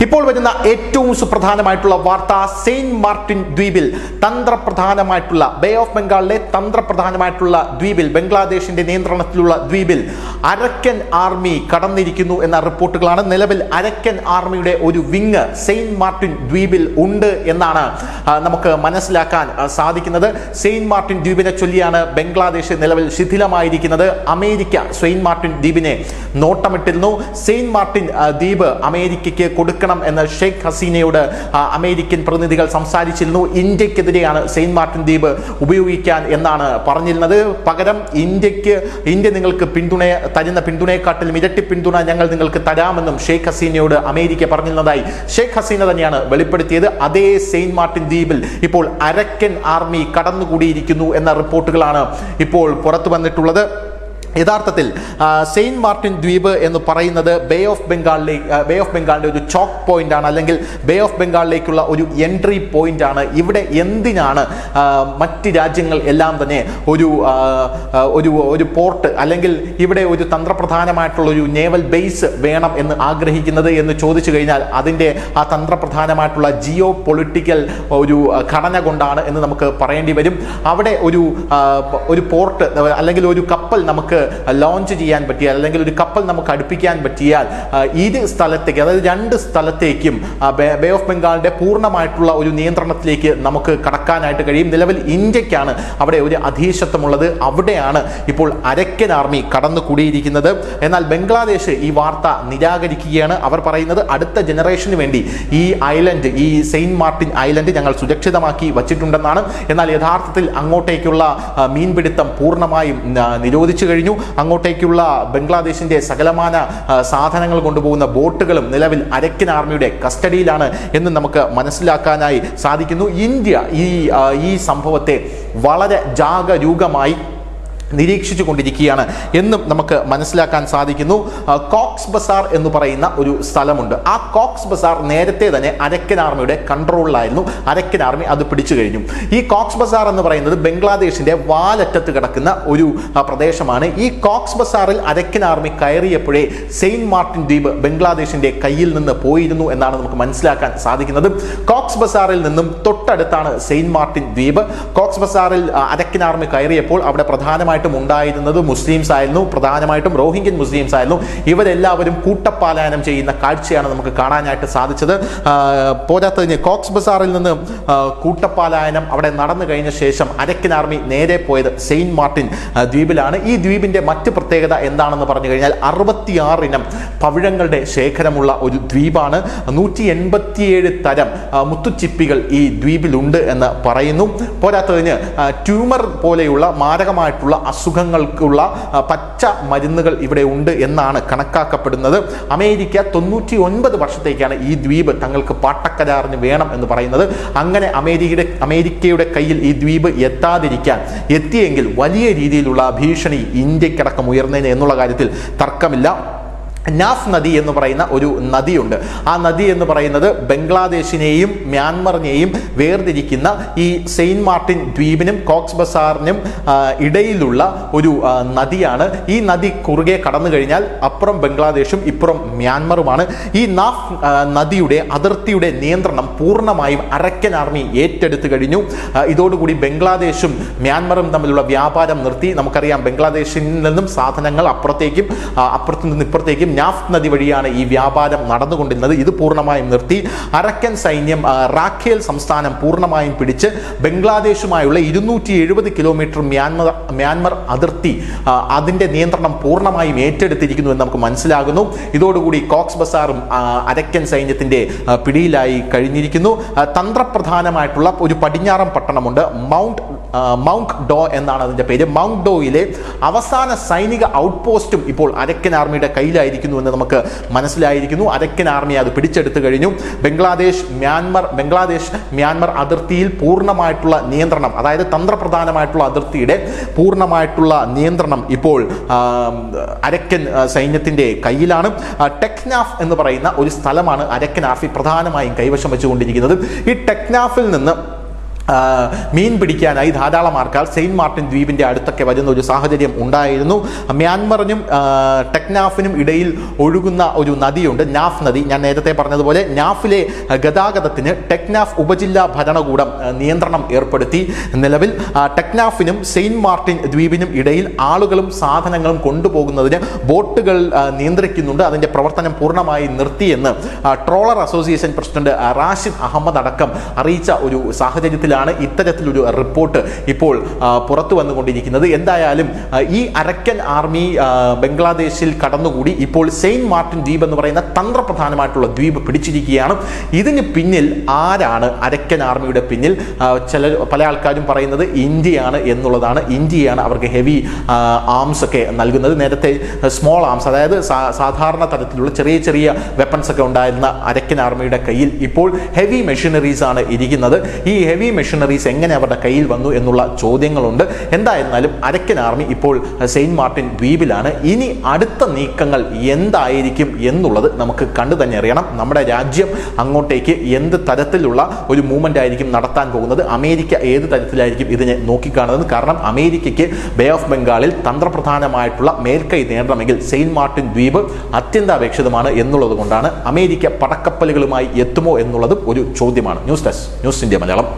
ഇപ്പോൾ വരുന്ന ഏറ്റവും സുപ്രധാനമായിട്ടുള്ള വാർത്ത, സെയിന്റ് മാർട്ടിൻ ദ്വീപിൽ തന്ത്രപ്രധാനമായിട്ടുള്ള ബേ ഓഫ് ബംഗാളിലെ തന്ത്രപ്രധാനമായിട്ടുള്ള ദ്വീപിൽ, ബംഗ്ലാദേശിന്റെ നിയന്ത്രണത്തിലുള്ള ദ്വീപിൽ അരക്കൻ ആർമി കടന്നിരിക്കുന്നു എന്ന റിപ്പോർട്ടുകളാണ്. നിലവിൽ അരക്കൻ ആർമിയുടെ ഒരു വിങ് സെയിന്റ് മാർട്ടിൻ ദ്വീപിൽ ഉണ്ട് എന്നാണ് നമുക്ക് മനസ്സിലാക്കാൻ സാധിക്കുന്നത്. സെയിന്റ് മാർട്ടിൻ ദ്വീപിനെ ചൊല്ലിയാണ് ബംഗ്ലാദേശ് നിലവിൽ ശിഥിലമായിരിക്കുന്നത്. അമേരിക്ക സെയിന്റ് മാർട്ടിൻ ദ്വീപിനെ നോട്ടമിട്ടിരുന്നു. സെയിന്റ് മാർട്ടിൻ ദ്വീപ് അമേരിക്കയ്ക്ക് കൊടുക്കണം എന്ന് ഷെയ്ഖ് ഹസീനയോട് അമേരിക്കൻ പ്രതിനിധികൾ സംസാരിച്ചിരുന്നു. ഇന്ത്യക്കെതിരെയാണ് സെയിന്റ് മാർട്ടിൻ ദ്വീപ് ഉപയോഗിക്കാൻ എന്നാണ് പറഞ്ഞിരുന്നത്. പകരം ഇന്ത്യ നിങ്ങൾക്ക് തരുന്ന പിന്തുണയെക്കാട്ടിലും ഇരട്ടി പിന്തുണ ഞങ്ങൾ നിങ്ങൾക്ക് തരാമെന്നും ഷെയ്ഖ് ഹസീനയോട് അമേരിക്ക പറഞ്ഞിരുന്നതായി ഷെയ്ഖ് ഹസീന തന്നെയാണ് വെളിപ്പെടുത്തിയത്. അതേ സെയിന്റ് മാർട്ടിൻ ദ്വീപിൽ ഇപ്പോൾ അരക്കൻ ആർമി കടന്നുകൂടിയിരിക്കുന്നു എന്ന റിപ്പോർട്ടുകളാണ് ഇപ്പോൾ പുറത്തു വന്നിട്ടുള്ളത്. യഥാർത്ഥത്തിൽ സെയിന്റ് മാർട്ടിൻ ദ്വീപ് എന്ന് പറയുന്നത് ബേ ഓഫ് ബംഗാളിന്റെ ഒരു ചോക്ക് പോയിന്റ് ആണ്, അല്ലെങ്കിൽ ബേ ഓഫ് ബംഗാളിലേക്കുള്ള ഒരു എൻട്രി പോയിന്റ് ആണ്. ഇവിടെ എന്തിനാണ് മറ്റ് രാജ്യങ്ങൾ എല്ലാം തന്നെ ഒരു പോർട്ട് അല്ലെങ്കിൽ ഇവിടെ ഒരു തന്ത്രപ്രധാനമായിട്ടുള്ള ഒരു നേവൽ ബേസ് വേണം എന്ന് ആഗ്രഹിക്കുന്നത് എന്ന് ചോദിച്ചു കഴിഞ്ഞാൽ അതിൻ്റെ ആ തന്ത്രപ്രധാനമായിട്ടുള്ള ജിയോ പൊളിറ്റിക്കൽ ഒരു ഘടന കൊണ്ടാണ് എന്ന് നമുക്ക് പറയേണ്ടി വരും. അവിടെ ഒരു പോർട്ട് അല്ലെങ്കിൽ ഒരു കപ്പൽ നമുക്ക് ലോഞ്ച് ചെയ്യാൻ പറ്റിയാൽ, അല്ലെങ്കിൽ ഒരു കപ്പൽ നമുക്ക് അടുപ്പിക്കാൻ പറ്റിയാൽ ഇരു സ്ഥലത്തേക്ക്, അതായത് രണ്ട് സ്ഥലത്തേക്കും ബേ ഓഫ് ബംഗാളിന്റെ പൂർണ്ണമായിട്ടുള്ള ഒരു നിയന്ത്രണത്തിലേക്ക് നമുക്ക് കടക്കാനായിട്ട് കഴിയും. നിലവിൽ ഇന്ത്യക്കാണ് അവിടെ ഒരു അധീശത്വമുള്ളത്. അവിടെയാണ് ഇപ്പോൾ അരക്കൻ ആർമി കടന്നു കൂടിയിരിക്കുന്നത്. എന്നാൽ ബംഗ്ലാദേശ് ഈ വാർത്ത നിരാകരിക്കുകയാണ്. അവർ പറയുന്നത് അടുത്ത ജനറേഷന് വേണ്ടി ഈ ഐലൻഡ്, ഈ സെയിന്റ് മാർട്ടിൻ ഐലൻഡ് ഞങ്ങൾ സുരക്ഷിതമാക്കി വച്ചിട്ടുണ്ടെന്നാണ്. എന്നാൽ യഥാർത്ഥത്തിൽ അങ്ങോട്ടേക്കുള്ള മീൻപിടുത്തം പൂർണ്ണമായും നിരോധിച്ചു കഴിഞ്ഞു. അങ്ങോട്ടേക്കുള്ള ബംഗ്ലാദേശിന്റെ സകലമാന സാധനങ്ങൾ കൊണ്ടുപോകുന്ന ബോട്ടുകളും നിലവിൽ അരക്കൻ ആർമിയുടെ കസ്റ്റഡിയിലാണ് എന്ന് നമുക്ക് മനസ്സിലാക്കാനായി സാധിക്കുന്നു. ഇന്ത്യ ഈ സംഭവത്തെ വളരെ ജാഗരൂകമായി നിരീക്ഷിച്ചു കൊണ്ടിരിക്കുകയാണ് എന്നും നമുക്ക് മനസ്സിലാക്കാൻ സാധിക്കുന്നു. കോക്സ് ബസാർ എന്ന് പറയുന്ന ഒരു സ്ഥലമുണ്ട്. ആ കോക്സ് ബസാർ നേരത്തെ തന്നെ അരക്കൻ ആർമിയുടെ കൺട്രോളിലായിരുന്നു. അരക്കൻ ആർമി അത് പിടിച്ചു കഴിഞ്ഞു. ഈ കോക്സ് ബസാർ എന്ന് പറയുന്നത് ബംഗ്ലാദേശിന്റെ വാലറ്റത്ത് കിടക്കുന്ന ഒരു പ്രദേശമാണ്. ഈ കോക്സ് ബസാറിൽ അരക്കൻ ആർമി കയറിയപ്പോഴേ സെയിന്റ് മാർട്ടിൻ ദ്വീപ് ബംഗ്ലാദേശിന്റെ കയ്യിൽ നിന്ന് പോയിരുന്നു എന്നാണ് നമുക്ക് മനസ്സിലാക്കാൻ സാധിക്കുന്നത്. കോക്സ് ബസാറിൽ നിന്നും തൊട്ടടുത്താണ് സെയിന്റ് മാർട്ടിൻ ദ്വീപ്. കോക്സ് ബസാറിൽ അരക്കൻ ആർമി കയറിയപ്പോൾ അവിടെ പ്രധാനമായിട്ടും ഉണ്ടായിരുന്നത് മുസ്ലിംസ് ആയിരുന്നു, പ്രധാനമായിട്ടും റോഹിംഗ്യൻ മുസ്ലിംസ് ആയിരുന്നു. ഇവരെല്ലാവരും കൂട്ടപ്പാലായനം ചെയ്യുന്ന കാഴ്ചയാണ് നമുക്ക് കാണാനായിട്ട് സാധിച്ചത്. പോരാത്തതിന് കോക്സ് ബസാറിൽ നിന്ന് കൂട്ടപ്പാലായനം അവിടെ നടന്നു കഴിഞ്ഞ ശേഷം അരക്കൻ ആർമി നേരെ പോയത് സെയിന്റ് മാർട്ടിൻ ദ്വീപിലാണ്. ഈ ദ്വീപിന്റെ മറ്റ് പ്രത്യേകത എന്താണെന്ന് പറഞ്ഞു കഴിഞ്ഞാൽ 66 ഇനം പവിഴങ്ങളുടെ ശേഖരമുള്ള ഒരു ദ്വീപാണ്. 187 തരം മുത്തുച്ചിപ്പികൾ ഈ ദ്വീപിലുണ്ട് എന്ന് പറയുന്നു. പോരാത്തതിന് ട്യൂമർ പോലെയുള്ള മാരകമായിട്ടുള്ള അസുഖങ്ങൾക്കുള്ള പച്ച മരുന്നുകൾ ഇവിടെ ഉണ്ട് എന്നാണ് കണക്കാക്കപ്പെടുന്നത്. അമേരിക്ക 99 വർഷത്തേക്കാണ് ഈ ദ്വീപ് തങ്ങൾക്ക് പാട്ടക്കരാറിന് വേണം എന്ന് പറയുന്നത്. അങ്ങനെ അമേരിക്കയുടെ കയ്യിൽ ഈ ദ്വീപ് എത്തിയെങ്കിൽ വലിയ രീതിയിലുള്ള ഭീഷണി ഇന്ത്യക്കടക്കം ഉയർന്നതിന് എന്നുള്ള കാര്യത്തിൽ തർക്കമില്ല. നാഫ് നദി എന്ന് പറയുന്ന ഒരു നദിയുണ്ട്. ആ നദി എന്ന് പറയുന്നത് ബംഗ്ലാദേശിനെയും മ്യാൻമറിനെയും വേർതിരിക്കുന്ന ഈ സെയിന്റ് മാർട്ടിൻ ദ്വീപിനും കോക്സ് ബസാറിനും ഇടയിലുള്ള ഒരു നദിയാണ്. ഈ നദി കുറുകെ കടന്നു കഴിഞ്ഞാൽ അപ്പുറം ബംഗ്ലാദേശും ഇപ്പുറം മ്യാൻമറുമാണ്. ഈ നാഫ് നദിയുടെ അതിർത്തിയുടെ നിയന്ത്രണം പൂർണ്ണമായും അരക്കൻ ആർമി ഏറ്റെടുത്തു കഴിഞ്ഞു. ഇതോടുകൂടി ബംഗ്ലാദേശും മ്യാൻമറും തമ്മിലുള്ള വ്യാപാരം നിർത്തി. നമുക്കറിയാം ബംഗ്ലാദേശിൽ നിന്നും സാധനങ്ങൾ അപ്പുറത്തു നിന്ന് ഇപ്പുറത്തേക്കും നാഫ് നദി വഴിയാണ് ഈ വ്യാപാരം നടന്നുകൊണ്ടിരുന്നത്. ഇത് പൂർണ്ണമായും നിർത്തി. അരക്കൻ സൈന്യം റാഖേൽ സംസ്ഥാനം പൂർണ്ണമായും പിടിച്ച് ബംഗ്ലാദേശുമായുള്ള 270 കിലോമീറ്റർ മ്യാൻമർ അതിർത്തി അതിന്റെ നിയന്ത്രണം പൂർണ്ണമായും ഏറ്റെടുത്തിരിക്കുന്നു എന്ന് നമുക്ക് മനസ്സിലാകുന്നു. ഇതോടുകൂടി കോക്സ് ബസാറും അരക്കൻ സൈന്യത്തിന്റെ പിടിയിലായി കഴിഞ്ഞിരിക്കുന്നു. തന്ത്രപ്രധാനമായിട്ടുള്ള ഒരു പടിഞ്ഞാറൻ പട്ടണമുണ്ട്, മൗണ്ട് ഡോ എന്നാണ് അതിന്റെ പേര്. മൗണ്ട് ഡോയിലെ അവസാന സൈനിക ഔട്ട് പോസ്റ്റും ഇപ്പോൾ അരക്കൻ ആർമിയുടെ കയ്യിലായിരിക്കും എന്ന് നമുക്ക് മനസ്സിലായിരിക്കുന്നു. അരക്കൻ ആർമി അത് പിടിച്ചെടുത്തു കഴിഞ്ഞു. ബംഗ്ലാദേശ് മ്യാൻമർ അതിർത്തിയിൽ പൂർണ്ണമായിട്ടുള്ള നിയന്ത്രണം, അതായത് തന്ത്രപ്രധാനമായിട്ടുള്ള അതിർത്തിയുടെ പൂർണ്ണമായിട്ടുള്ള നിയന്ത്രണം ഇപ്പോൾ അരക്കൻ സൈന്യത്തിന്റെ കയ്യിലാണ്. ടെക്നാഫ് എന്ന് പറയുന്ന ഒരു സ്ഥലമാണ് അരക്കൻ ആർമി പ്രധാനമായും കൈവശം വെച്ചുകൊണ്ടിരിക്കുന്നത്. ഈ ടെക്നാഫിൽ നിന്ന് മീൻ പിടിക്കാനായി ധാരാളം ആൾക്കാർ സെയിന്റ് മാർട്ടിൻ ദ്വീപിന്റെ അടുത്തൊക്കെ വരുന്ന ഒരു സാഹചര്യം ഉണ്ടായിരുന്നു. മ്യാൻമറിനും ടെക്നാഫിനും ഇടയിൽ ഒഴുകുന്ന ഒരു നദിയുണ്ട്, നാഫ് നദി. ഞാൻ നേരത്തെ പറഞ്ഞതുപോലെ നാഫിലെ ഗതാഗതത്തിന് ടെക്നാഫ് ഉപജില്ലാ ഭരണകൂടം നിയന്ത്രണം ഏർപ്പെടുത്തി. നിലവിൽ ടെക്നാഫിനും സെയിന്റ് മാർട്ടിൻ ദ്വീപിനും ഇടയിൽ ആളുകളും സാധനങ്ങളും കൊണ്ടുപോകുന്നതിന് ബോട്ടുകൾ നിയന്ത്രിക്കുന്നുണ്ട്. അതിന്റെ പ്രവർത്തനം പൂർണ്ണമായി നിർത്തിയെന്ന് trawler association president Rashid Ahmed അടക്കം അറിയിച്ച ഒരു സാഹചര്യത്തിലാണ് ഇത്തരത്തിലൊരു റിപ്പോർട്ട് ഇപ്പോൾ പുറത്തു വന്നുകൊണ്ടിരിക്കുന്നത്. എന്തായാലും ഈ അരക്കൻ ആർമി ബംഗ്ലാദേശിൽ കടന്നുകൂടി ഇപ്പോൾ സെയിന്റ് മാർട്ടിൻ ദ്വീപ് എന്ന് പറയുന്ന തന്ത്രപ്രധാനമായിട്ടുള്ള ദ്വീപ് പിടിച്ചിരിക്കുകയാണ്. ഇതിന് പിന്നിൽ ആരാണ്? അരക്കൻ ആർമിയുടെ പിന്നിൽ പല ആൾക്കാരും പറയുന്നത് ഇന്ത്യയാണ് എന്നുള്ളതാണ്. ഇന്ത്യയാണ് അവർക്ക് ഹെവി ആംസ് ഒക്കെ നൽകുന്നത്. നേരത്തെ സ്മോൾ ആംസ്, അതായത് സാധാരണ തരത്തിലുള്ള ചെറിയ ചെറിയ വെപ്പൺസ് ഒക്കെ ഉണ്ടായിരുന്ന അരക്കൻ ആർമിയുടെ കയ്യിൽ ഇപ്പോൾ ഹെവി മെഷീനറീസ് ആണ് ഇരിക്കുന്നത്. ഈ ഹെവി മെഷീനറീസ് എങ്ങനെ അവരുടെ കയ്യിൽ വന്നു എന്നുള്ള ചോദ്യങ്ങളുണ്ട്. എന്തായിരുന്നാലും അരക്കൻ ആർമി ഇപ്പോൾ സെയിന്റ് മാർട്ടിൻ ദ്വീപിലാണ്. ഇനി അടുത്ത നീക്കങ്ങൾ എന്തായിരിക്കും എന്നുള്ളത് നമുക്ക് കണ്ടു തന്നെ അറിയണം. നമ്മുടെ രാജ്യം അങ്ങോട്ടേക്ക് എന്ത് തരത്തിലുള്ള ഒരു മൂവ്മെന്റ് ആയിരിക്കും നടത്താൻ പോകുന്നത്, അമേരിക്ക ഏത് തരത്തിലായിരിക്കും ഇതിനെ നോക്കിക്കാണുന്നത്. കാരണം അമേരിക്കയ്ക്ക് ബേ ഓഫ് ബംഗാളിൽ തന്ത്രപ്രധാനമായിട്ടുള്ള മേൽക്കൈ നേടണമെങ്കിൽ സെയിന്റ് മാർട്ടിൻ ദ്വീപ് അത്യന്താപേക്ഷിതമാണ് എന്നുള്ളത് കൊണ്ടാണ് അമേരിക്ക പടക്കപ്പലുകളുമായി എത്തുമോ എന്നുള്ളതും ഒരു ചോദ്യമാണ്. News desk, news India Malayalam.